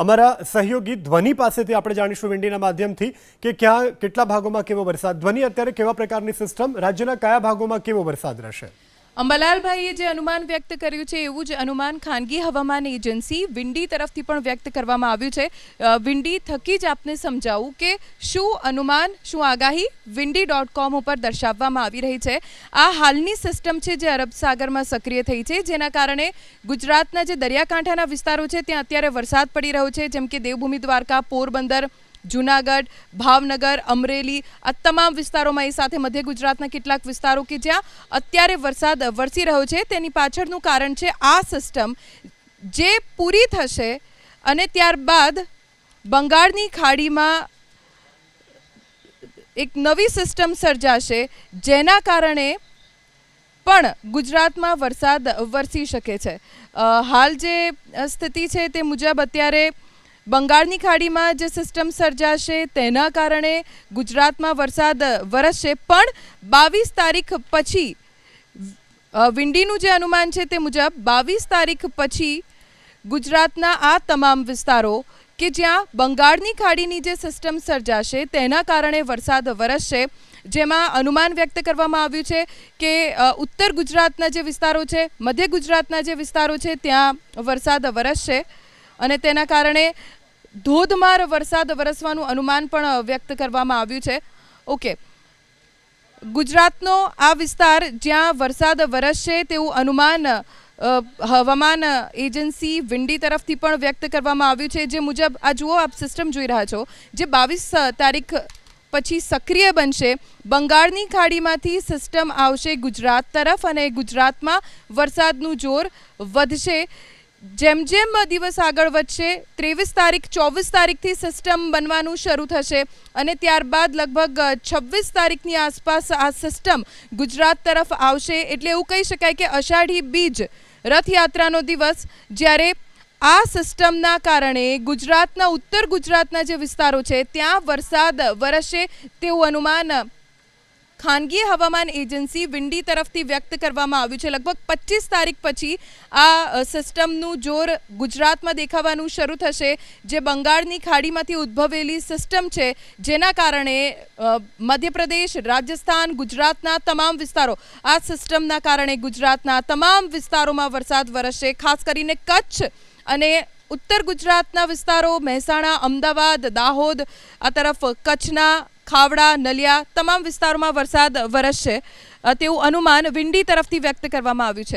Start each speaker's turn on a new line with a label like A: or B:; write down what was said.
A: અમારા સહયોગી ધ્વનિ પાસેથી આપણે જાણીશું વિંડીના માધ્યમથી કે ક્યાં કેટલા ભાગોમાં કેવો વરસાદ. ધ્વનિ, અત્યારે કેવા પ્રકારની સિસ્ટમ, રાજ્યના કયા ભાગોમાં કેવો વરસાદ રહેશે?
B: અંબાલાલભાઈએ જે અનુમાન વ્યક્ત કર્યું છે એવું જ અનુમાન ખાનગી હવામાન એજન્સી વિંડી તરફથી પણ વ્યક્ત કરવામાં આવ્યું છે. વિંડી થકી જ આપને સમજાવું કે શું અનુમાન, શું આગાહી windy.com ઉપર દર્શાવવામાં આવી રહી છે. આ હાલની સિસ્ટમ છે જે અરબ સાગરમાં સક્રિય થઈ છે, જેના કારણે ગુજરાતના જે દરિયાકાંઠાના વિસ્તારો છે ત્યાં અત્યારે વરસાદ પડી રહ્યો છે, જેમ કે દેવભૂમિ દ્વારકા, પોરબંદર, જૂનાગઢ, ભાવનગર, અમરેલી, આ તમામ વિસ્તારોમાં, એ સાથે મધ્ય ગુજરાતના કેટલાક વિસ્તારો કે જ્યાં અત્યારે વરસાદ વરસી રહ્યો છે. તેની પાછળનું કારણ છે આ સિસ્ટમ જે પૂરી થશે અને ત્યારબાદ બંગાળની ખાડીમાં એક નવી સિસ્ટમ સર્જાશે, જેના કારણે પણ ગુજરાતમાં વરસાદ વરસી શકે છે. હાલ જે સ્થિતિ છે તે મુજબ અત્યારે બંગાળની ખાડીમાં જે સિસ્ટમ સર્જાશે તેના કારણે ગુજરાતમાં વરસાદ વરસશે, પણ 22 તારીખ પછી વિંડીનું જે અનુમાન છે તે મુજબ 22 તારીખ પછી ગુજરાતના આ તમામ વિસ્તારો કે જ્યાં બંગાળની ખાડીની જે સિસ્ટમ સર્જાશે તેના કારણે વરસાદ વરસશે, જેમાં અનુમાન વ્યક્ત કરવામાં આવ્યું છે કે ઉત્તર ગુજરાતના જે વિસ્તારો છે, મધ્ય ગુજરાતના જે વિસ્તારો છે ત્યાં વરસાદ વરસશે અને તેના કારણે ધોધમાર વરસાદ વરસવાનું અનુમાન પણ વ્યક્ત કરવામાં આવ્યું છે. ઓકે, ગુજરાતનો આ વિસ્તાર જ્યાં વરસાદ વરસશે તેવું અનુમાન હવામાન એજન્સી વિંડી તરફથી પણ વ્યક્ત કરવામાં આવ્યું છે. જે મુજબ આ જુઓ, આપ સિસ્ટમ જોઈ રહ્યા છો જે 22 તારીખ પછી સક્રિય બનશે. બંગાળની ખાડીમાંથી સિસ્ટમ આવશે ગુજરાત તરફ અને ગુજરાતમાં વરસાદનું જોર વધશે. જેમ જેમ દિવસ આગળ વધશે 23 તારીખ 24 તારીખથી સિસ્ટમ બનવાનું શરૂ થશે અને ત્યારબાદ લગભગ 26 તારીખની આસપાસ આ સિસ્ટમ ગુજરાત તરફ આવશે. એટલે એવું કહી શકાય કે અષાઢી બીજ, રથયાત્રાનો દિવસ, જ્યારે આ સિસ્ટમના કારણે ગુજરાતના ઉત્તર ગુજરાતના જે વિસ્તારો છે ત્યાં વરસાદ વરસશે તેવું અનુમાન ખાનગી હવામાન એજન્સી વિંડી તરફથી વ્યક્ત કરવામાં આવ્યું છે. લગભગ 25 તારીખ પછી આ સિસ્ટમનું જોર ગુજરાતમાં દેખાવાનું શરૂ થશે, જે બંગાળની ખાડીમાંથી ઉદ્ભવેલી સિસ્ટમ છે, જેના કારણે મધ્યપ્રદેશ, રાજસ્થાન, ગુજરાતના તમામ વિસ્તારો, આ સિસ્ટમના કારણે ગુજરાતના તમામ વિસ્તારોમાં વરસાદ વરસશે. ખાસ કરીને કચ્છ અને ઉત્તર ગુજરાતના વિસ્તારો, મહેસાણા, અમદાવાદ, દાહોદ, આ તરફ કચ્છના ખાવડા, નલિયા, તમામ વિસ્તારોમાં વરસાદ વરસશે તેવું અનુમાન વિંડી તરફથી વ્યક્ત કરવામાં આવ્યું છે.